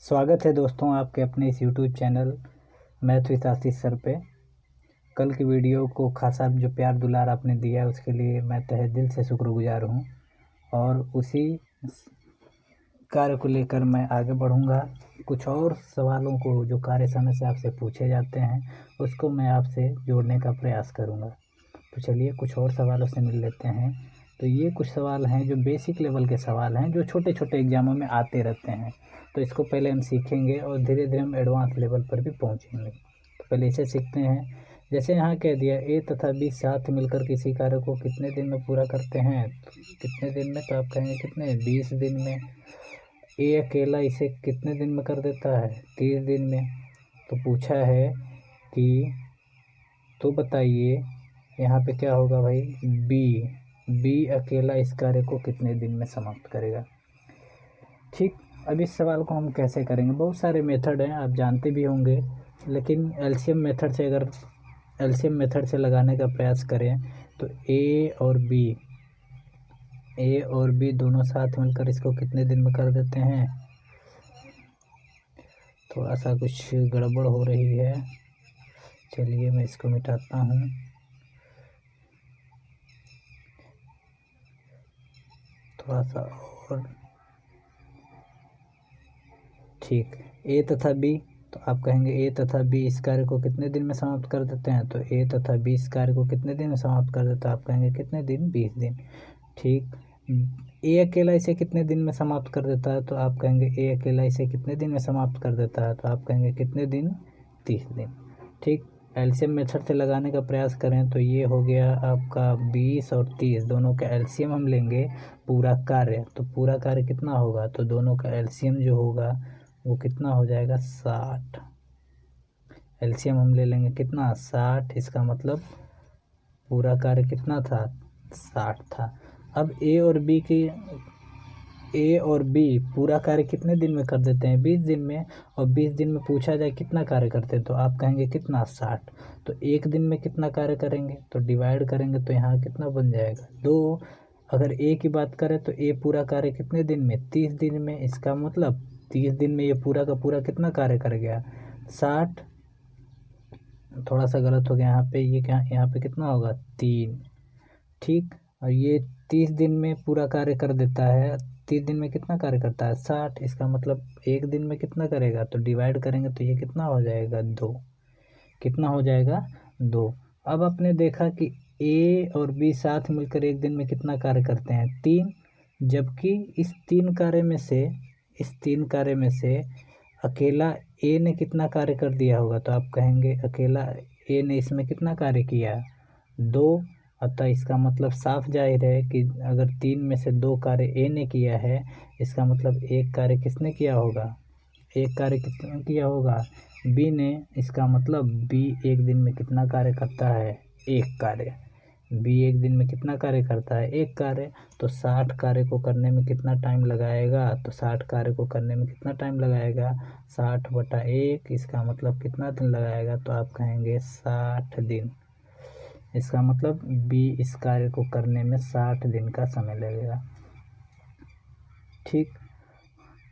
स्वागत है दोस्तों आपके अपने इस YouTube channel math with Ashish sir पे। कल की वीडियो को खासा जो प्यार दुलार आपने दिया उसके लिए मैं तहे दिल से शुक्रगुजार हूँ और उसी कार्य को लेकर मैं आगे बढ़ूँगा। कुछ और सवालों को जो कार्य समय से आपसे पूछे जाते हैं उसको मैं आपसे जोड़ने का प्रयास करूँगा। तो चलिए कुछ और सवालों से मिल लेते हैं। तो ये कुछ सवाल हैं जो बेसिक लेवल के सवाल हैं जो छोटे छोटे एग्जामों में आते रहते हैं। तो इसको पहले हम सीखेंगे और धीरे धीरे हम एडवांस लेवल पर भी पहुंचेंगे। तो पहले इसे सीखते हैं। जैसे यहाँ कह दिया ए तथा बी साथ मिलकर किसी कार्य को कितने दिन में पूरा करते हैं। तो कितने दिन में, तो आप कहेंगे कितने, 20 दिन में। ए अकेला इसे कितने दिन में कर देता है, 30 दिन में। तो पूछा है कि तो बताइए यहाँ पे क्या होगा भाई, बी अकेला इस कार्य को कितने दिन में समाप्त करेगा। ठीक, अब इस सवाल को हम कैसे करेंगे। बहुत सारे मेथड हैं, आप जानते भी होंगे, लेकिन एलसीएम मेथड से लगाने का प्रयास करें तो ए और बी दोनों साथ मिलकर इसको कितने दिन में कर देते हैं। थोड़ा सा कुछ गड़बड़ हो रही है, चलिए मैं इसको मिटाता हूँ। थोड़ा सा और, ठीक। ए तथा बी, तो आप कहेंगे ए तथा बी इस कार्य को कितने दिन में समाप्त कर देते हैं। तो ए तथा बी इस कार्य को कितने दिन में समाप्त कर देता है, आप कहेंगे कितने दिन, 20 दिन। ठीक, ए अकेला इसे कितने दिन में समाप्त कर देता है। तो आप कहेंगे ए अकेला इसे कितने दिन में समाप्त कर देता है। तो आप कहेंगे कितने दिन, 30 दिन। ठीक, एलसीएम मेथड से लगाने का प्रयास करें तो ये हो गया आपका 20 और 30, दोनों का एलसीएम हम लेंगे पूरा कार्य। तो पूरा कार्य कितना होगा, तो दोनों का एलसीएम जो होगा वो कितना हो जाएगा, 60। एलसीएम हम ले लेंगे कितना, 60। इसका मतलब पूरा कार्य कितना था, 60 था। अब ए और बी पूरा कार्य कितने दिन में कर देते हैं, 20 दिन में। और 20 दिन में पूछा जाए कितना कार्य करते हैं तो आप कहेंगे कितना, 60। तो एक दिन में कितना कार्य करेंगे, तो डिवाइड करेंगे तो यहाँ कितना बन जाएगा, 2। अगर ए की बात करें तो ए पूरा कार्य कितने दिन में, 30 दिन में। इसका मतलब 30 दिन में ये पूरा का पूरा कितना कार्य कर गया, 60। थोड़ा सा गलत हो गया यहाँ पे, ये क्या, यहाँ पे कितना होगा, 3। ठीक, और ये 30 दिन में पूरा कार्य कर देता है। 30 दिन में कितना कार्य करता है, 60। इसका मतलब एक दिन में कितना करेगा, तो डिवाइड करेंगे तो ये कितना हो जाएगा, 2। कितना हो जाएगा, 2। अब आपने देखा कि ए और बी साथ मिलकर एक दिन में कितना कार्य करते हैं, 3। जबकि इस तीन कार्य में से अकेला ए ने कितना कार्य कर दिया होगा। तो आप कहेंगे अकेला ए ने इसमें कितना कार्य किया, 2। अतः इसका मतलब साफ जाहिर है कि अगर 3 में से 2 कार्य ए ने किया है, इसका मतलब एक कार्य किसने किया होगा, एक कार्य किसने किया होगा, बी ने। इसका मतलब बी एक दिन में कितना कार्य करता है, एक कार्य। बी एक दिन में कितना कार्य करता है, एक कार्य। तो 60 कार्य को करने में कितना टाइम लगाएगा, तो 60 कार्य को करने में कितना टाइम लगाएगा, 60/1। इसका मतलब कितना दिन लगाएगा, तो आप कहेंगे 60 दिन। इसका मतलब बी इस कार्य को करने में 60 दिन का समय लगेगा। ठीक,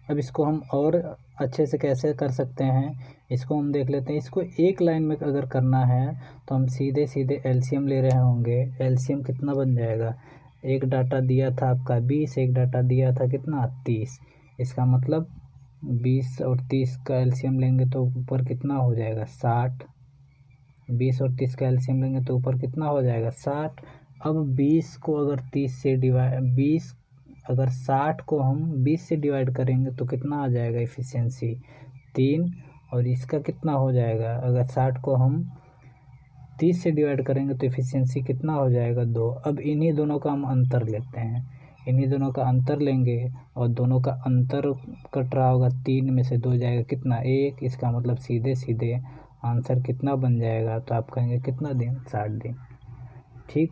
अब इसको हम और अच्छे से कैसे कर सकते हैं, इसको हम देख लेते हैं। इसको एक लाइन में अगर करना है तो हम सीधे सीधे एलसीएम ले रहे होंगे। एलसीएम कितना बन जाएगा, एक डाटा दिया था आपका 20, एक डाटा दिया था कितना, 30। इसका मतलब 20 और 30 का एलसीएम लेंगे तो ऊपर कितना हो जाएगा, 60। 20 और 30 का एलसीएम लेंगे तो ऊपर कितना हो जाएगा, 60। अब 20 को अगर 30 से डिवाइड, 20 अगर 60 को हम 20 से डिवाइड करेंगे तो कितना आ जाएगा इफ़िशियंसी, 3। और इसका कितना हो जाएगा, अगर 60 को हम 30 से डिवाइड करेंगे तो इफ़िशियंसी कितना हो जाएगा, 2। अब इन्हीं दोनों का हम अंतर लेते हैं, इन्हीं दोनों का अंतर लेंगे और दोनों का अंतर कट रहा होगा, 3 में से 2 जाएगा कितना, 1। इसका मतलब सीधे सीधे आंसर कितना बन जाएगा, तो आप कहेंगे कितना दिन, 60 दिन। ठीक,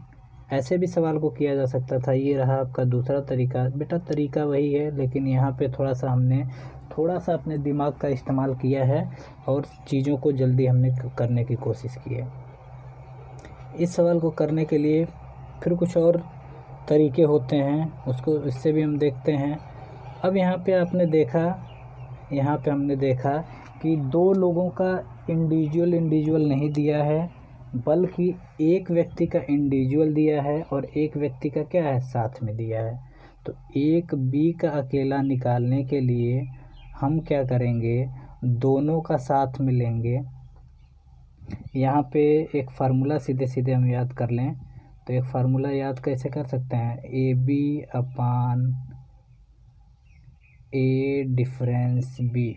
ऐसे भी सवाल को किया जा सकता था। ये रहा आपका दूसरा तरीका। बेटा तरीका वही है, लेकिन यहाँ पे थोड़ा सा हमने अपने दिमाग का इस्तेमाल किया है और चीज़ों को जल्दी हमने करने की कोशिश की है। इस सवाल को करने के लिए फिर कुछ और तरीके होते हैं, उसको इससे भी हम देखते हैं। अब यहाँ पे आपने देखा यहाँ पे हमने देखा कि दो लोगों का इंडिविजुअल नहीं दिया है, बल्कि एक व्यक्ति का इंडिविजुअल दिया है और एक व्यक्ति का क्या है, साथ में दिया है। तो एक बी का अकेला निकालने के लिए हम क्या करेंगे, दोनों का साथ में लेंगे। यहाँ पे एक फार्मूला सीधे सीधे हम याद कर लें, तो एक फार्मूला याद कैसे कर सकते हैं, A B upon A difference B,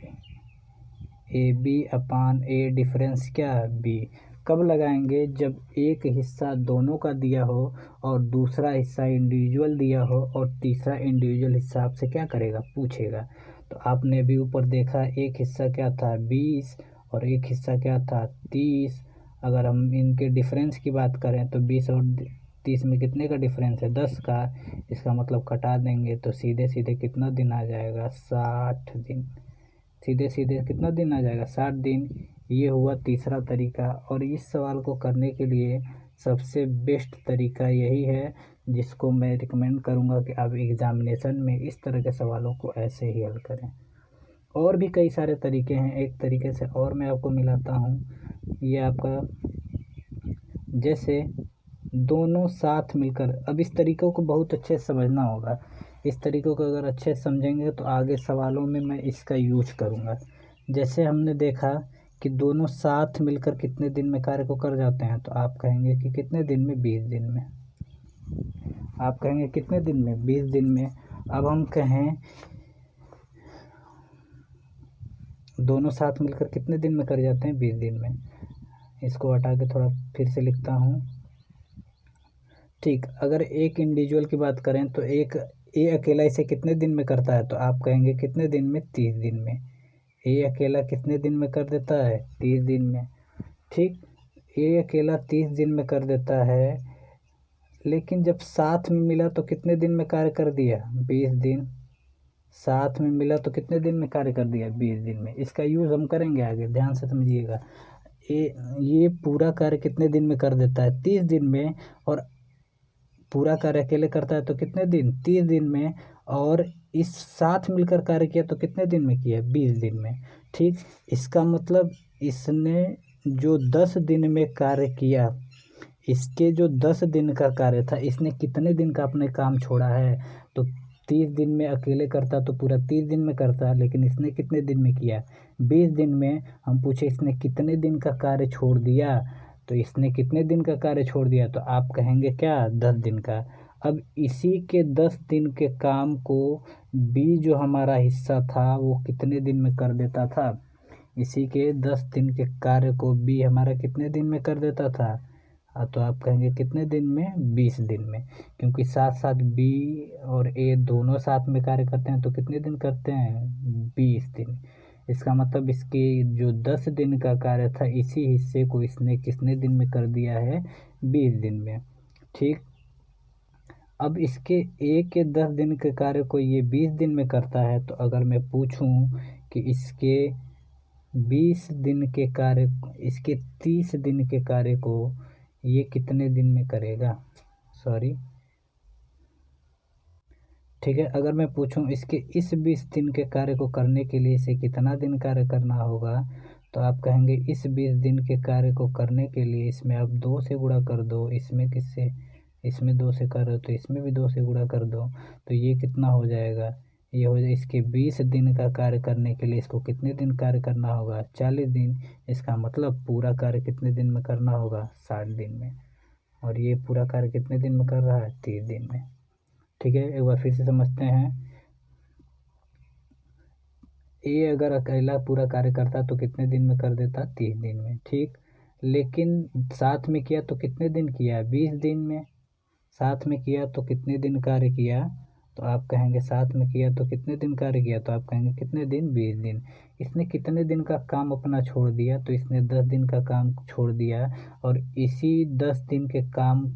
A B upon A difference क्या है, बी। कब लगाएंगे, जब एक हिस्सा दोनों का दिया हो और दूसरा हिस्सा इंडिविजुअल दिया हो और तीसरा इंडिविजुअल हिस्सा आपसे क्या करेगा, पूछेगा। तो आपने भी ऊपर देखा एक हिस्सा क्या था 20 और एक हिस्सा क्या था 30। अगर हम इनके डिफरेंस की बात करें तो 20 और 30 में कितने का डिफरेंस है, 10 का। इसका मतलब कटा देंगे तो सीधे सीधे कितना दिन आ जाएगा, 60 दिन। सीधे सीधे कितना दिन आ जाएगा, 60 दिन। ये हुआ तीसरा तरीका। और इस सवाल को करने के लिए सबसे बेस्ट तरीका यही है, जिसको मैं रिकमेंड करूँगा कि आप एग्ज़ामिनेशन में इस तरह के सवालों को ऐसे ही हल करें। और भी कई सारे तरीके हैं, एक तरीके से और मैं आपको मिलाता हूँ। ये आपका जैसे दोनों साथ मिलकर, अब इस तरीक़ों को बहुत अच्छे से समझना होगा। इस तरीक़ों को अगर अच्छे से समझेंगे तो आगे सवालों में मैं इसका यूज करूँगा। जैसे हमने देखा कि दोनों साथ मिलकर कितने दिन में कार्य को कर जाते हैं, तो आप कहेंगे कि कितने दिन में, 20 दिन में। आप कहेंगे कितने दिन में, 20 दिन में। अब हम कहें दोनों साथ मिलकर कितने दिन में कर जाते हैं, 20 दिन में। इसको हटा के थोड़ा फिर से लिखता हूँ। ठीक, अगर एक इंडिविजुअल की बात करें तो एक ए अकेला इसे कितने दिन में करता है, तो आप कहेंगे कितने दिन में, 30 दिन में। ए अकेला कितने दिन में कर देता है, 30 दिन में। ठीक, ए अकेला 30 दिन में कर देता है, लेकिन जब साथ में मिला तो कितने दिन में कार्य कर दिया, 20 दिन। साथ में मिला तो कितने दिन में कार्य कर दिया, 20 दिन में। इसका यूज़ हम करेंगे आगे, ध्यान से समझिएगा। ये पूरा कार्य कितने दिन में कर देता है, 30 दिन में। और पूरा कार्य अकेले करता है तो कितने दिन, 30 दिन में। और इस साथ मिलकर कार्य किया तो कितने दिन में किया, 20 दिन में। ठीक, इसका मतलब इसने जो 10 दिन में कार्य किया, इसके जो 10 दिन का कार्य था, इसने कितने दिन का अपने काम छोड़ा है। तो 30 दिन में अकेले करता तो पूरा 30 दिन में करता, लेकिन इसने कितने दिन में किया, 20 दिन में। हम पूछे इसने कितने दिन का कार्य छोड़ दिया, तो इसने कितने दिन का कार्य छोड़ दिया, तो आप कहेंगे क्या, 10 दिन का। अब इसी के 10 दिन के काम को बी जो हमारा हिस्सा था वो कितने दिन में कर देता था। इसी के 10 दिन के कार्य को बी हमारा कितने दिन में कर देता था, तो आप कहेंगे कितने दिन में, 20 दिन में। क्योंकि साथ साथ बी और ए दोनों साथ में कार्य करते हैं तो कितने दिन करते हैं, 20 दिन। इसका मतलब इसके जो 10 दिन का कार्य था, इसी हिस्से को इसने कितने दिन में कर दिया है, 20 दिन में। ठीक, अब इसके ए के 10 दिन के कार्य को ये 20 दिन में करता है, तो अगर मैं पूछूं कि इसके 20 दिन के कार्य, इसके 30 दिन के कार्य को ये कितने दिन में करेगा, सॉरी, ठीक है। अगर मैं पूछूं इसके इस 20 दिन के कार्य को करने के लिए इसे कितना दिन कार्य करना होगा, तो आप कहेंगे इस 20 दिन के कार्य को करने के लिए इसमें आप 2 से गुणा कर दो, इसमें किससे, इसमें 2 से कर दो तो इसमें भी 2 से गुणा कर दो, तो ये कितना हो जाएगा, ये हो जाए इसके 20 दिन का कार्य करने के लिए इसको कितने दिन कार्य करना होगा, 40 दिन। इसका मतलब पूरा कार्य कितने दिन में करना होगा, 60 दिन में। और ये पूरा कार्य कितने दिन में कर रहा है, 30 दिन में। ठीक है, एक बार फिर से समझते हैं। ए अगर अकेला पूरा कार्य करता तो कितने दिन में कर देता, 30 दिन में। ठीक, लेकिन साथ में किया तो कितने दिन किया, 20 दिन में। साथ में किया तो कितने दिन कार्य किया, तो आप कहेंगे साथ में किया तो कितने दिन कार्य किया, तो आप कहेंगे कितने दिन, 20 दिन। इसने कितने दिन का काम अपना छोड़ दिया, तो इसने 10 दिन का काम छोड़ दिया। और इसी 10 दिन के काम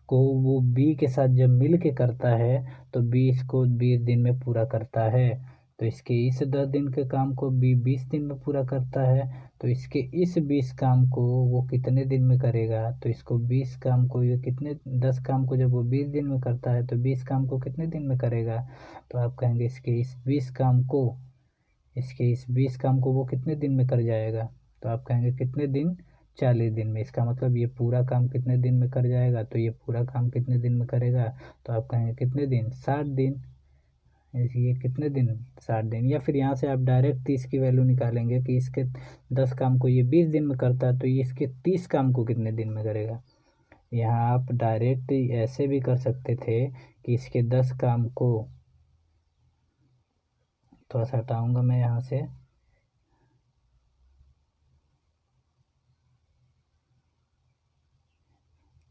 को वो बी के साथ जब मिल के करता है तो बी इसको 20 दिन में पूरा करता है। तो इसके इस 10 दिन के काम को बी 20 दिन में पूरा करता है। तो इसके इस 20 काम को वो कितने दिन में करेगा, तो इसको 20 काम को ये कितने, 10 काम को जब वो 20 दिन में करता है तो 20 काम को कितने दिन में करेगा, तो आप कहेंगे इसके इस 20 काम को इसके इस 20 काम को वो कितने दिन में कर जाएगा, तो आप कहेंगे कितने दिन, 40 दिन में। इसका मतलब ये पूरा काम कितने दिन में कर जाएगा, तो ये पूरा काम कितने दिन में करेगा, तो आप कहेंगे कितने दिन, 60 दिन। ये कितने दिन, 60 दिन। या फिर यहाँ से आप डायरेक्ट 30 की वैल्यू निकालेंगे कि इसके 10 काम को ये 20 दिन में करता है, तो ये इसके 30 काम को कितने दिन में करेगा। यहाँ आप डायरेक्ट ऐसे भी कर सकते थे कि इसके 10 काम को, थोड़ा सा हटाऊंगा मैं यहाँ से,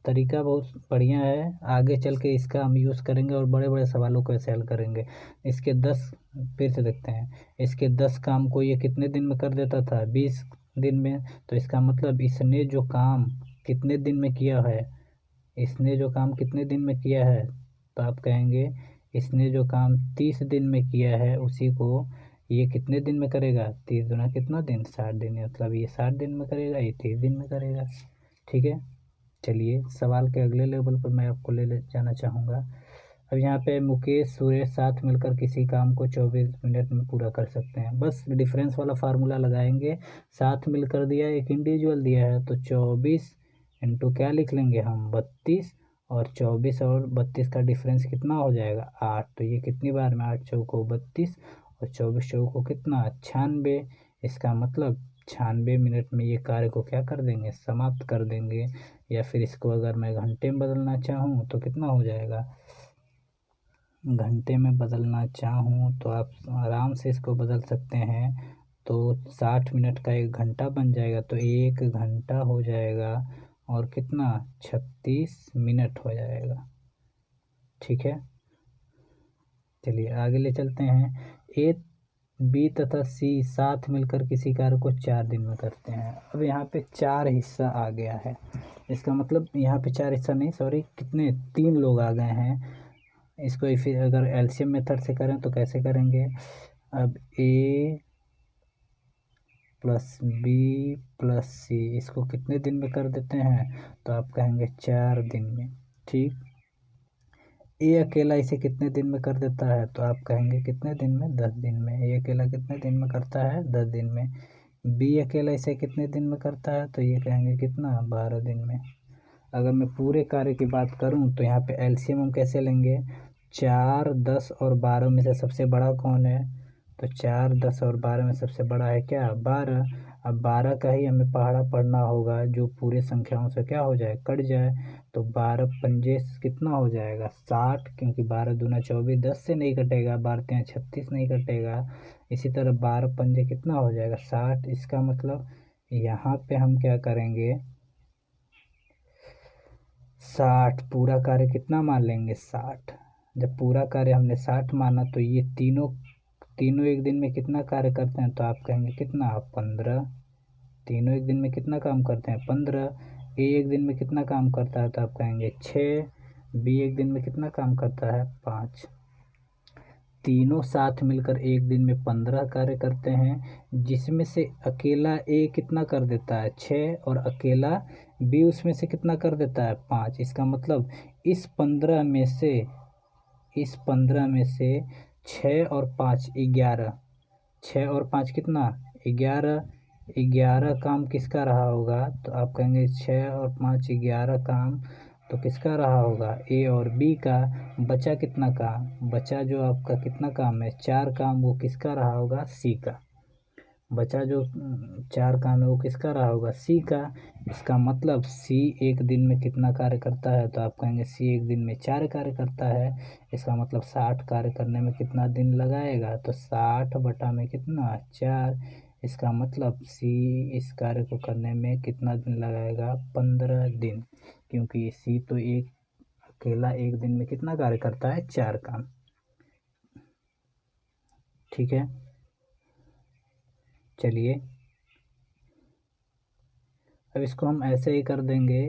तरीका बहुत बढ़िया है, आगे चल के इसका हम यूज़ करेंगे और बड़े बड़े सवालों को ऐसे हल करेंगे। इसके 10, फिर से देखते हैं, इसके 10 काम को ये कितने दिन में कर देता था, 20 दिन में। तो इसका मतलब इसने जो काम कितने दिन में किया है, इसने जो काम कितने दिन में किया है, तो आप कहेंगे इसने जो काम 30 दिन में किया है उसी को ये कितने दिन में करेगा, 30 गुना कितना दिन, 60 दिन। मतलब ये 60 दिन में करेगा, ये 30 दिन में करेगा। ठीक है, चलिए सवाल के अगले लेवल पर मैं आपको ले जाना चाहूँगा। अब यहाँ पे मुकेश सुरेश साथ मिलकर किसी काम को 24 मिनट में पूरा कर सकते हैं। बस डिफरेंस वाला फार्मूला लगाएंगे, साथ मिलकर दिया है, एक इंडिविजुअल दिया है, तो 24 इंटू क्या लिख लेंगे हम, 32, और 24 और 32 का डिफरेंस कितना हो जाएगा, 8। तो ये कितनी बार में, 8 चौको 32 और 24 चौको कितना, 96। इसका मतलब 96 मिनट में ये कार्य को क्या कर देंगे, समाप्त कर देंगे। या फिर इसको अगर मैं घंटे में बदलना चाहूँ तो कितना हो जाएगा, घंटे में बदलना चाहूँ तो आप आराम से इसको बदल सकते हैं। तो 60 मिनट का 1 घंटा बन जाएगा, तो 1 घंटा हो जाएगा और कितना, 36 मिनट हो जाएगा। ठीक है, चलिए आगे ले चलते हैं। ए, बी तथा सी साथ मिलकर किसी कार्य को 4 दिन में करते हैं। अब यहाँ पे 4 हिस्सा आ गया है, इसका मतलब यहाँ पे 4 हिस्सा नहीं, सॉरी, कितने, 3 लोग आ गए हैं। इसको फिर अगर एलसीएम मेथड से करें तो कैसे करेंगे, अब ए प्लस बी प्लस सी इसको कितने दिन में कर देते हैं, तो आप कहेंगे 4 दिन में। ठीक, ए अकेला इसे कितने दिन में कर देता है, तो आप कहेंगे कितने दिन में, 10 दिन में। ए अकेला कितने दिन में करता है, 10 दिन में। बी अकेला इसे कितने दिन में करता है, तो ये कहेंगे कितना, 12 दिन में। अगर मैं पूरे कार्य की बात करूं तो यहाँ पे एलसीएम हम कैसे लेंगे, 4, 10 और 12 में से सबसे बड़ा कौन है, तो 4, 10 और 12 में सबसे बड़ा है क्या, 12। अब 12 का ही हमें पहाड़ा पढ़ना होगा जो पूरे संख्याओं से क्या हो जाए, कट जाए। तो 12 पंजे कितना हो जाएगा, 60, क्योंकि 12 दूना 24, 10 से नहीं कटेगा, 12 3 36 नहीं कटेगा। इसी तरह 12 पंजे कितना हो जाएगा, 60। इसका मतलब यहाँ पे हम क्या करेंगे, 60 पूरा कार्य कितना मान लेंगे, 60। जब पूरा कार्य हमने 60 माना तो ये तीनों तीनों एक दिन में कितना कार्य करते हैं, तो आप कहेंगे कितना, 15। तीनों एक दिन में कितना काम करते हैं, 15। ए एक दिन में कितना काम करता है, तो आप कहेंगे 6। बी एक दिन में कितना काम करता है, 5। तीनों साथ मिलकर एक दिन में 15 कार्य करते हैं, जिसमें से अकेला ए कितना कर देता है, 6, और अकेला बी उसमें से कितना कर देता है, 5। इसका मतलब इस 15 में से, इस 15 में से 6 और 5 11, 6 और 5 कितना, 11। 11 काम किसका रहा होगा, तो आप कहेंगे 6 और 5 11 काम तो किसका रहा होगा, ए और बी का। बचा कितना काम, बचा जो आपका कितना काम है, 4 काम, वो किसका रहा होगा, सी का। बचा जो 4 काम है वो किसका रहा होगा, सी का। इसका मतलब सी एक दिन में कितना कार्य करता है, तो आप कहेंगे सी एक दिन में 4 कार्य करता है। इसका मतलब 60 कार्य करने में कितना दिन लगाएगा, तो 60 बटा में कितना, 4। इसका मतलब सी इस कार्य को करने में कितना दिन लगाएगा, 15 दिन, क्योंकि सी तो एक अकेला एक दिन में कितना कार्य करता है, 4 काम। ठीक है, चलिए अब इसको हम ऐसे ही कर देंगे,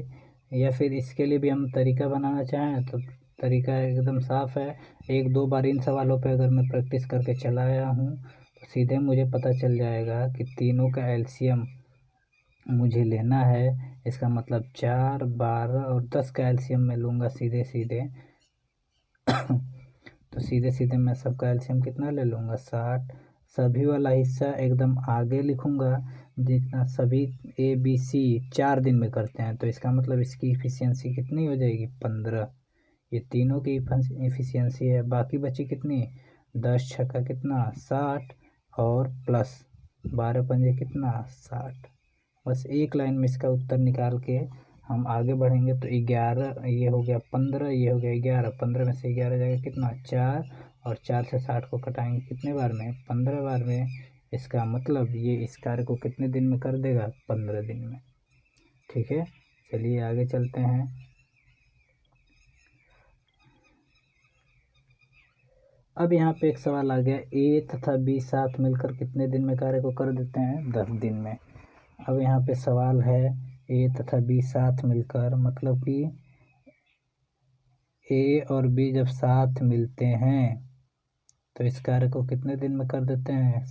या फिर इसके लिए भी हम तरीका बनाना चाहें तो तरीका एकदम साफ है। 1-2 बार इन सवालों पे अगर मैं प्रैक्टिस करके चला आया हूँ तो सीधे मुझे पता चल जाएगा कि तीनों का एलसीएम मुझे लेना है। इसका मतलब 4, 12 और 10 का एलसीएम मैं लूँगा सीधे सीधे। तो सीधे सीधे मैं सबका एलसीएम कितना ले लूँगा, 60, सभी वाला हिस्सा एकदम आगे लिखूँगा, जितना सभी ए बी सी 4 दिन में करते हैं तो इसका मतलब इसकी इफ़िशियंसी कितनी हो जाएगी 15। ये तीनों की इफ़िशियंसी है। बाकी बची कितनी 10 छक्का कितना 60 और प्लस 12 पंजे कितना 60। बस एक लाइन में इसका उत्तर निकाल के हम आगे बढ़ेंगे। तो 11 ये हो गया 15, ये हो गया 11, 15 में से 11 जाएगा कितना 4 और 4 से 60 को कटाएंगे कितने बार में 15 बार में। इसका मतलब ये इस कार्य को कितने दिन में कर देगा 15 दिन में। ठीक है, चलिए आगे चलते हैं। अब यहाँ पे एक सवाल आ गया, ए तथा बी साथ मिलकर कितने दिन में कार्य को कर देते हैं 10 दिन में। अब यहाँ पे सवाल है ए तथा बी साथ मिलकर, मतलब कि ए और बी जब साथ मिलते हैं तो इस कार्य को कितने दिन में कर देते हैं।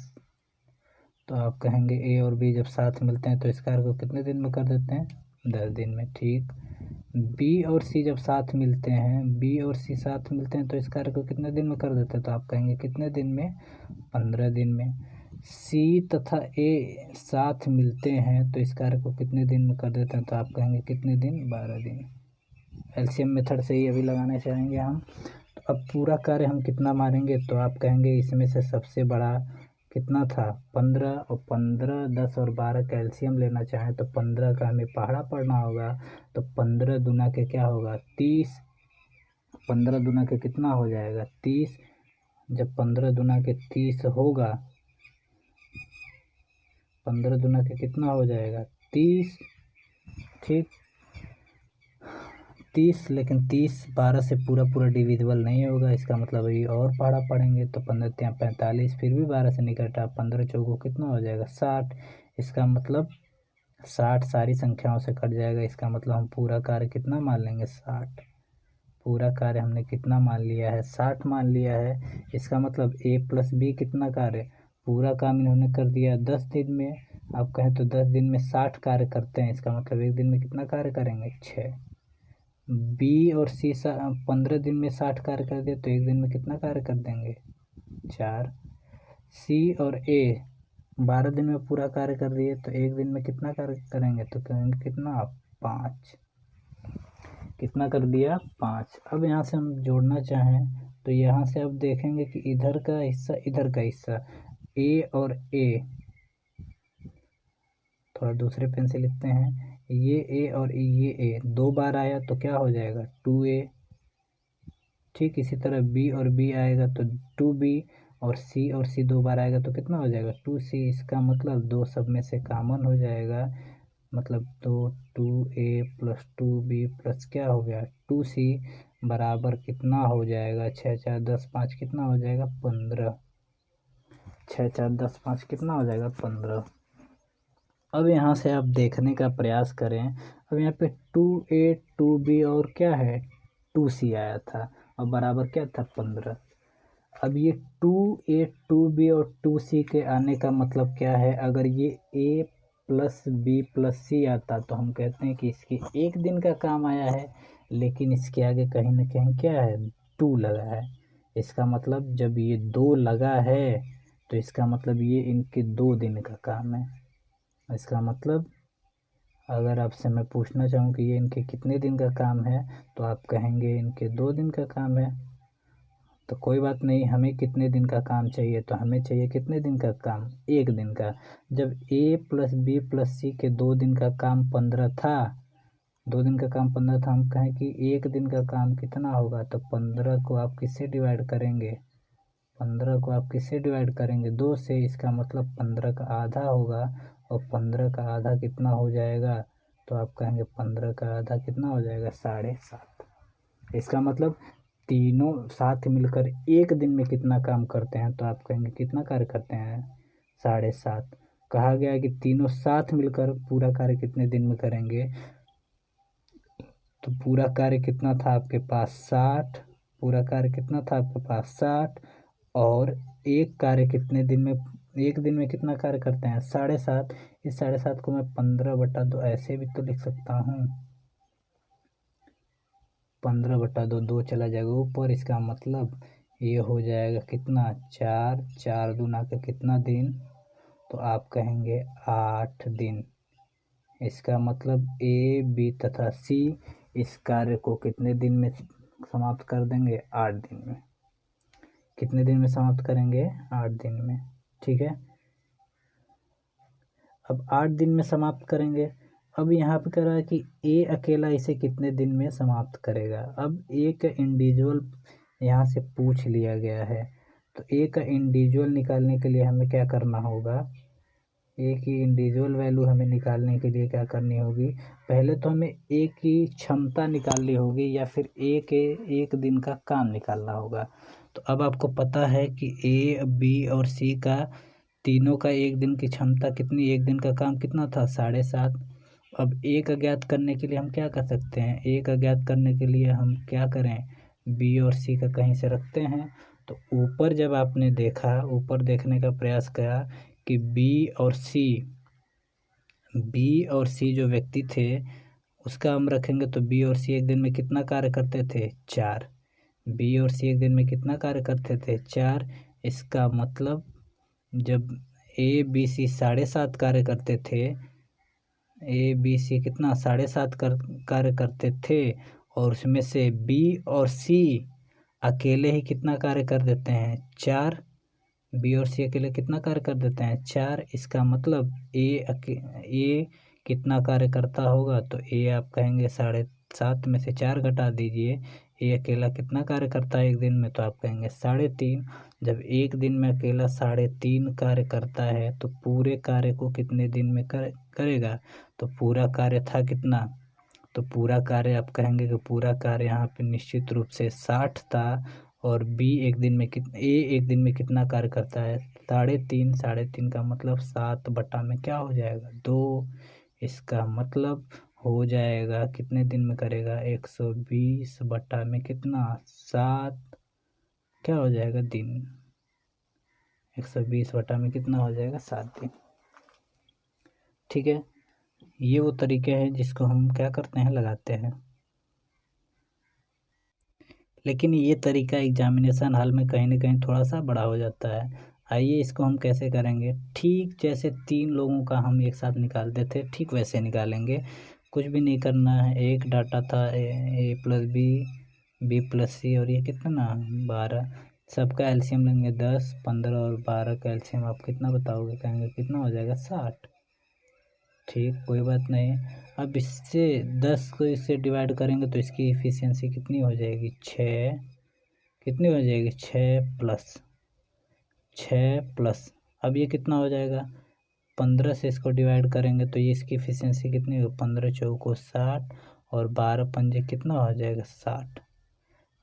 तो आप कहेंगे ए और बी जब साथ मिलते हैं तो इस कार्य को कितने दिन में कर देते हैं 10 दिन में। ठीक। बी और सी जब साथ मिलते हैं, बी और सी साथ मिलते हैं तो इस कार्य को कितने दिन में कर देते हैं। तो आप कहेंगे कितने दिन में 15 दिन में। सी तथा ए साथ मिलते हैं तो इस कार्य को कितने दिन में कर देते हैं। तो आप कहेंगे कितने दिन 12 दिन। एलसीएम मेथड से ही अभी लगाना चाहेंगे हम। तो अब पूरा कार्य हम कितना मारेंगे। तो आप कहेंगे इसमें से सबसे बड़ा कितना था 15, और 15 10 और 12 का एलसीएम लेना चाहें तो 15 का हमें पहाड़ा पढ़ना होगा। तो 15 दूना के क्या होगा 30, 15 दूना के कितना हो जाएगा 30। जब 15 दूना के 30 होगा, 15 दूना के कितना हो जाएगा 30। ठीक, 30, लेकिन 30 12 से पूरा पूरा डिविजिबल नहीं होगा। इसका मतलब अभी और पहाड़ा पढ़ेंगे तो 15 ત્યાં 45, फिर भी 12 से नहीं कटा। 15 चौको कितना हो जाएगा 60। इसका मतलब 60 सारी संख्याओं से कट जाएगा। इसका मतलब हम पूरा कार्य कितना मान लेंगे 60। पूरा कार्य हमने कितना मान लिया है 60 मान लिया है। इसका मतलब ए प्लस बी कितना कार्य, पूरा काम इन्होंने कर दिया 10 दिन में। आप कहें तो 10 दिन में 60 कार्य करते हैं। इसका मतलब एक दिन में कितना कार्य करेंगे 6। बी और सी 15 दिन में 60 कार्य कर दिए तो एक दिन में कितना कार्य कर देंगे 4। सी और ए 12 दिन में पूरा कार्य कर दिए तो एक दिन में कितना कार्य करेंगे। तो करेंगे कितना 5। कितना कर दिया 5। अब यहाँ से हम जोड़ना चाहें तो यहाँ से अब देखेंगे कि इधर का हिस्सा इधर का हिस्सा ए और ए, थोड़ा दूसरे पेन से लिखते हैं, ये ए और ये ए 2 बार आया तो क्या हो जाएगा 2a। ठीक, इसी तरह बी और बी आएगा तो 2b, और सी 2 बार आएगा तो कितना हो जाएगा 2c। इसका मतलब 2 सब में से कॉमन हो जाएगा, मतलब 2a प्लस 2b प्लस क्या हो गया 2c बराबर कितना हो जाएगा 6 4 10 5 कितना हो जाएगा 15। 6 4 10 5 कितना हो जाएगा 15। अब यहाँ से आप देखने का प्रयास करें। अब यहाँ पे 2a 2b और क्या है 2c आया था और बराबर क्या था 15। अब ये 2a 2b और 2c के आने का मतलब क्या है। अगर ये a प्लस बी प्लस सी आता तो हम कहते हैं कि इसकी एक दिन का काम आया है, लेकिन इसके आगे कहीं ना कहीं क्या है 2 लगा है। इसका मतलब जब ये 2 लगा है तो इसका मतलब ये इनके 2 दिन का काम है। इसका मतलब अगर आपसे मैं पूछना चाहूँ कि ये इनके कितने दिन का काम है तो आप कहेंगे इनके 2 दिन का काम है। तो कोई बात नहीं, हमें कितने दिन का काम चाहिए, तो हमें चाहिए कितने दिन का काम 1 दिन का। जब a प्लस बी प्लस सी के 2 दिन का काम 15 था, 2 दिन का काम 15 था, हम कहें कि 1 दिन का काम कितना होगा। तो 15 को आप किससे डिवाइड करेंगे, 15 को आप किससे डिवाइड करेंगे 2 से। इसका मतलब 15 का आधा होगा, और 15 का आधा कितना हो जाएगा। तो आप कहेंगे 15 का आधा कितना हो जाएगा 7.5। इसका मतलब तीनों साथ मिलकर एक दिन में कितना काम करते हैं। तो आप कहेंगे कितना कार्य करते हैं 7.5। कहा गया है कि तीनों साथ मिलकर पूरा कार्य कितने दिन में करेंगे। तो पूरा कार्य कितना था आपके पास 60, पूरा कार्य कितना था आपके पास 60, और एक कार्य कितने दिन में, एक दिन में कितना कार्य करते हैं 7.5। इस 7.5 को मैं 15/2 ऐसे भी तो लिख सकता हूँ, 15/2 2 चला जाएगा ऊपर। इसका मतलब ये हो जाएगा कितना 4, 4 दूना का कितना दिन, तो आप कहेंगे 8 दिन। इसका मतलब ए, बी तथा सी इस कार्य को कितने दिन में समाप्त कर देंगे, 8 दिन में। कितने दिन में समाप्त करेंगे, 8 दिन में। ठीक है, अब 8 दिन में समाप्त करेंगे। अब यहाँ पे कह रहा है कि ए अकेला इसे कितने दिन में समाप्त करेगा। अब ए का इंडिविजुअल यहाँ से पूछ लिया गया है, तो ए का इंडिविजुअल निकालने के लिए हमें क्या करना होगा, ए की इंडिविजुअल वैल्यू हमें निकालने के लिए क्या करनी होगी, पहले तो हमें ए की क्षमता निकालनी होगी या फिर ए के एक दिन का काम निकालना होगा। तो अब आपको पता है कि ए, बी और सी का तीनों का एक दिन की क्षमता कितनी, एक दिन का काम कितना था, 7.5। अब एक अज्ञात करने के लिए हम क्या कर सकते हैं, एक अज्ञात करने के लिए हम क्या करें, बी और सी का कहीं से रखते हैं। तो ऊपर जब आपने देखा, ऊपर देखने का प्रयास किया कि बी और सी जो व्यक्ति थे उसका हम रखेंगे, तो बी और सी एक दिन में कितना कार्य करते थे, 4। बी और सी एक दिन में कितना कार्य करते थे, 4। इसका मतलब जब ए, बी, सी 7.5 कार्य करते थे, ए, बी, सी कितना 7.5 कार्य करते थे, और उसमें से बी और सी अकेले ही कितना कार्य कर देते हैं, 4। बी और सी अकेले कितना कार्य कर देते हैं, 4। इसका मतलब ए कितना कार्य करता होगा, तो ए आप कहेंगे 7.5 में से 4 घटा दीजिए, ए अकेला कितना कार्य करता है एक दिन में, तो आप कहेंगे 3.5। जब एक दिन में अकेला 3.5 कार्य करता है तो पूरे कार्य को कितने दिन में करेगा, तो पूरा कार्य था कितना, तो पूरा कार्य आप कहेंगे कि पूरा कार्य यहाँ पे निश्चित रूप से 60 था। और बी एक दिन में एक दिन में कितना कार्य करता है, 3.5। 3.5 का मतलब 7 बटा में क्या हो जाएगा, 2। इसका मतलब हो जाएगा कितने दिन में करेगा, 120 बटा में कितना, 7। क्या हो जाएगा दिन, 120 बटा में कितना हो जाएगा, 7 दिन। ठीक है, ये वो तरीके हैं जिसको हम क्या करते हैं, लगाते हैं। लेकिन ये तरीका एग्जामिनेशन हॉल में कहीं ना कहीं थोड़ा सा बड़ा हो जाता है। आइए इसको हम कैसे करेंगे, ठीक जैसे 3 लोगों का हम एक साथ निकालते थे ठीक वैसे निकालेंगे। कुछ भी नहीं करना है, एक डाटा था ए प्लस बी, बी प्लस सी, और ये कितना 12। सबका एलसीएम लेंगे 10, 15 और 12 का एलसीएम आप कितना बताओगे, कहेंगे कितना हो जाएगा, 60। ठीक, कोई बात नहीं। अब इससे 10 को इससे डिवाइड करेंगे तो इसकी इफ़िशियंसी कितनी हो जाएगी, 6। कितनी हो जाएगी, 6 प्लस अब ये कितना हो जाएगा, 15 से इसको डिवाइड करेंगे तो ये इसकी इफ़िशियंसी कितनी होगी, 15 चौको 60 और 12 पंजे कितना हो जाएगा, 60।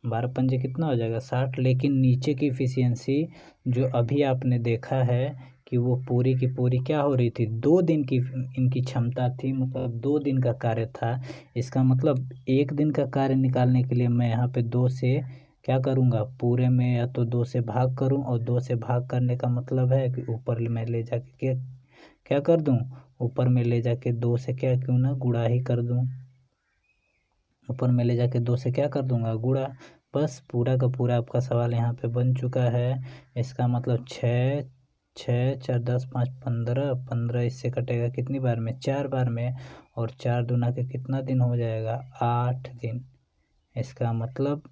12 पंजे कितना हो जाएगा, 60। लेकिन नीचे की इफ़िशियंसी जो अभी आपने देखा है कि वो पूरी की पूरी क्या हो रही थी, 2 दिन की इनकी क्षमता थी, मतलब 2 दिन का कार्य था। इसका मतलब एक दिन का कार्य निकालने के लिए मैं यहाँ पे 2 से क्या करूँगा, पूरे में या तो 2 से भाग करूँ, और 2 से भाग करने का मतलब है कि ऊपर मैं ले जाके क्या कर दूँ, ऊपर में ले जाके 2 से क्या क्यों ना गुणा ही कर दूँ, ऊपर में ले जाके 2 से क्या कर दूँगा, गुणा। बस पूरा का पूरा आपका सवाल यहाँ पे बन चुका है। इसका मतलब 6, 6, 4, 10, 5, 15, 15 इससे कटेगा कितनी बार में, 4 बार में, और 4 दूना के कितना दिन हो जाएगा, 8 दिन। इसका मतलब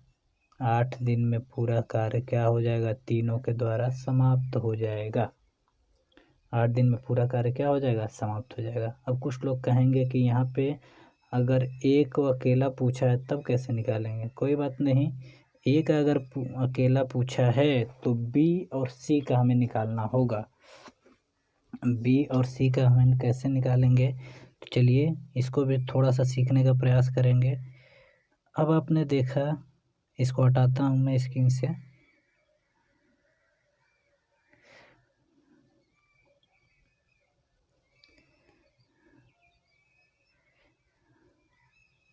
8 दिन में पूरा कार्य क्या हो जाएगा, तीनों के द्वारा समाप्त हो जाएगा। 8 दिन में पूरा कार्य क्या हो जाएगा, समाप्त हो जाएगा। अब कुछ लोग कहेंगे कि यहाँ पे अगर ए को अकेला पूछा है तब कैसे निकालेंगे, कोई बात नहीं। ए का अगर अकेला पूछा है तो बी और सी का हमें निकालना होगा। बी और सी का हमें कैसे निकालेंगे, तो चलिए इसको भी थोड़ा सा सीखने का प्रयास करेंगे। अब आपने देखा, इसको हटाता हूँ मैं स्क्रीन से।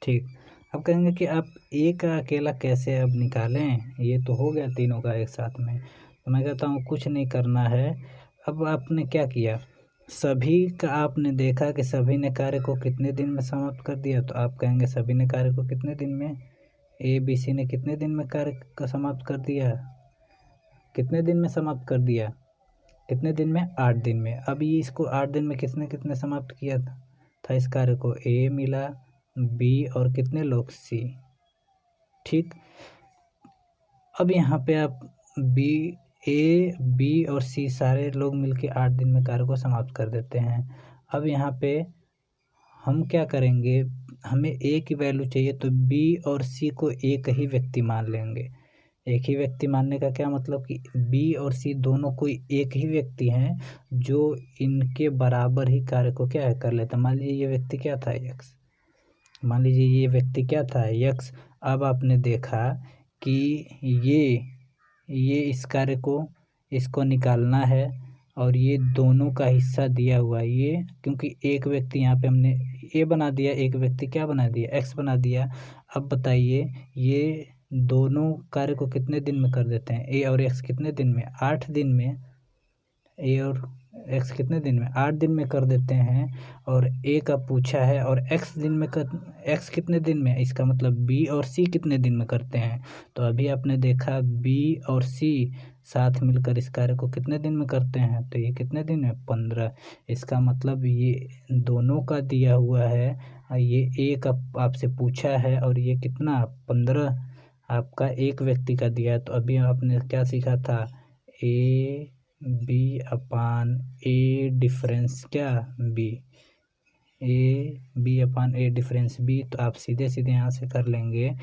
ठीक, अब कहेंगे कि आप ए का अकेला कैसे अब निकालें, ये तो हो गया तीनों का एक साथ में। तो मैं कहता हूँ कुछ नहीं करना है। अब आपने क्या किया, सभी का आपने देखा कि सभी ने कार्य को कितने दिन में समाप्त कर दिया, तो आप कहेंगे सभी ने कार्य को कितने दिन में, ए बी सी ने कितने दिन में कार्य का समाप्त कर दिया, कितने दिन में समाप्त कर दिया, कितने दिन में, 8 दिन में। अब ये इसको 8 दिन में किसने कितने समाप्त किया था इस कार्य को, ए मिला, बी और कितने लोग, सी। ठीक, अब यहाँ पे आप ए बी और सी सारे लोग मिलके 8 दिन में कार्य को समाप्त कर देते हैं। अब यहाँ पे हम क्या करेंगे, हमें ए की वैल्यू चाहिए, तो बी और सी को एक ही व्यक्ति मान लेंगे। एक ही व्यक्ति मानने का क्या मतलब कि बी और सी दोनों कोई एक ही व्यक्ति हैं जो इनके बराबर ही कार्य को क्या है कर लेता। मान लीजिए ये व्यक्ति क्या था, यक्स। मान लीजिए ये व्यक्ति क्या था, यक्स। अब आपने देखा कि ये इस कार्य को, इसको निकालना है और ये दोनों का हिस्सा दिया हुआ है। ये क्योंकि एक व्यक्ति यहाँ पे हमने ए बना दिया, एक व्यक्ति क्या बना दिया, एक्स बना दिया। अब बताइए ये दोनों कार्य को कितने दिन में कर देते हैं, ए और एक्स कितने दिन में, 8 दिन में। ए और एक्स कितने दिन में, 8 दिन में कर देते हैं। और ए का पूछा है और एक्स कितने दिन में, इसका मतलब बी और सी कितने दिन में करते हैं। तो अभी आपने देखा बी और सी साथ मिलकर इस कार्य को कितने दिन में करते हैं, तो ये कितने दिन है, 15। इसका मतलब ये दोनों का दिया हुआ है, ये ए का आपसे पूछा है और ये कितना, 15 आपका एक व्यक्ति का दिया है। तो अभी आपने क्या सीखा था, A B upon A difference क्या, B, A B upon A difference B. तो आप सीधे सीधे यहाँ से कर लेंगे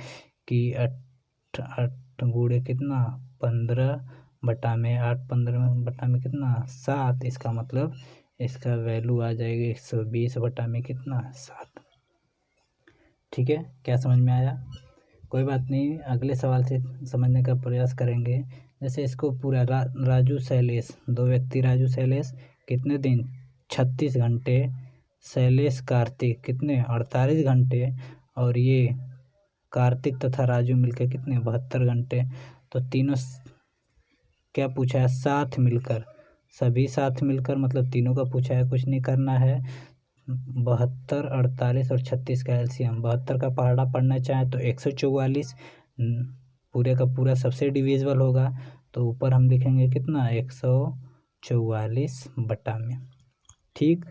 कि 8 गुणे कितना, 15 बटा में 8, 15 बटा में कितना, 7। इसका मतलब इसका वैल्यू आ जाएगी 120 बटा में कितना, 7। ठीक है, क्या समझ में आया। कोई बात नहीं, अगले सवाल से समझने का प्रयास करेंगे। जैसे इसको पूरा राजू शैलेश, 2 व्यक्ति राजू शैलेश कितने दिन, 36 घंटे। शैलेश कार्तिक कितने, 48 घंटे। और ये कार्तिक तथा राजू मिलकर कितने, 72 घंटे। तो तीनों क्या पूछा है, साथ मिलकर, सभी साथ मिलकर, मतलब तीनों का पूछा है, कुछ नहीं करना है। 72, 48 और 36 का एलसीएम, 72 का पहाड़ा पढ़ना चाहे तो 144 पूरे का पूरा सबसे डिविजिबल होगा। तो ऊपर हम लिखेंगे कितना, 144 बटा में। ठीक,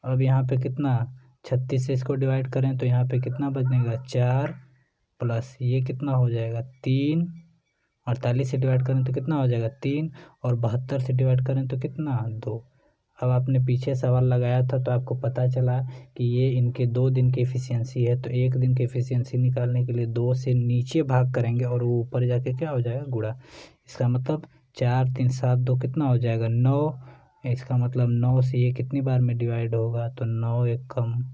अब यहाँ पे कितना, 36 से इसको डिवाइड करें तो यहाँ पे कितना बचेगा, 4 प्लस ये कितना हो जाएगा, 3। 48 से डिवाइड करें तो कितना हो जाएगा, 3। और 72 से डिवाइड करें तो कितना, 2। अब आपने पीछे सवाल लगाया था तो आपको पता चला कि ये इनके 2 दिन की एफिशिएंसी है। तो 1 दिन की एफिशिएंसी निकालने के लिए 2 से नीचे भाग करेंगे और वो ऊपर जाके क्या हो जाएगा, गुणा। इसका मतलब 4 3 7 2 कितना हो जाएगा, 9। इसका मतलब 9 से ये कितनी बार में डिवाइड होगा, तो 9 एकम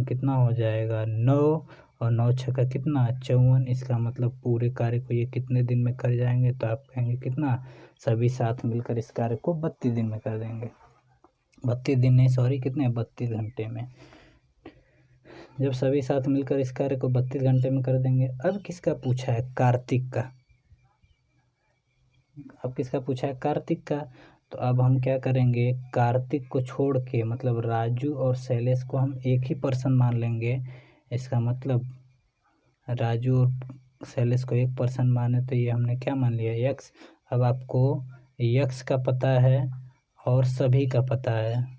कितना हो जाएगा, 9। और 9 छक्का कितना, 54। इसका मतलब पूरे कार्य को ये कितने दिन में कर जाएंगे, तो आप कहेंगे कितना, सभी साथ मिलकर इस कार्य को 32 दिन में कर देंगे। 32 दिन नहीं, सॉरी, कितने, 32 घंटे में। जब सभी साथ मिलकर इस कार्य को 32 घंटे में कर देंगे। अब किसका पूछा है, कार्तिक का। अब किसका पूछा है, कार्तिक का। तो अब हम क्या करेंगे, कार्तिक को छोड़ के, मतलब राजू और शैलेश को हम एक ही पर्सन मान लेंगे। इसका मतलब राजू और शैलेश को एक पर्सन माने तो ये हमने क्या मान लिया, यक्स। अब आपको यक्स का पता है और सभी का पता है।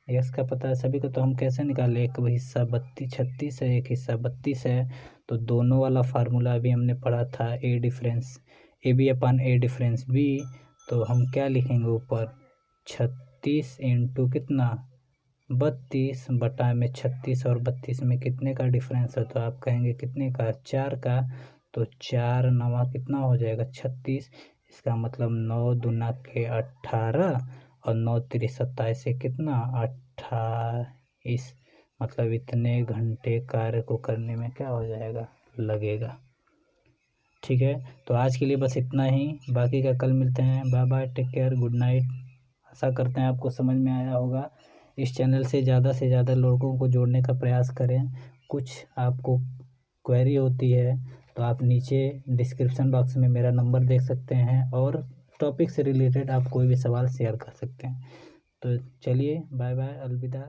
यक्स का पता है, सभी का, तो हम कैसे निकालें, एक हिस्सा 36 है, एक हिस्सा 32 है। तो दोनों वाला फार्मूला अभी हमने पढ़ा था, A difference A B upon A difference B. तो हम क्या लिखेंगे ऊपर, 36 इंटू कितना, 32 बटा में 36 और 32 में कितने का डिफरेंस है, तो आप कहेंगे कितने का, 4 का। तो 4 9 कितना हो जाएगा, 36। इसका मतलब 9 दूना के 18 और 9 3 27 से कितना, 28। मतलब इतने घंटे कार्य को करने में क्या हो जाएगा, लगेगा। ठीक है, तो आज के लिए बस इतना ही, बाकी का कल मिलते हैं। Bye bye, take care, good night. आशा करते हैं आपको समझ में आया होगा। इस चैनल से ज़्यादा लोगों को जोड़ने का प्रयास करें। कुछ आपको क्वेरी होती है तो आप नीचे डिस्क्रिप्शन बॉक्स में मेरा नंबर देख सकते हैं और टॉपिक से रिलेटेड आप कोई भी सवाल शेयर कर सकते हैं। तो चलिए, बाय बाय, अलविदा।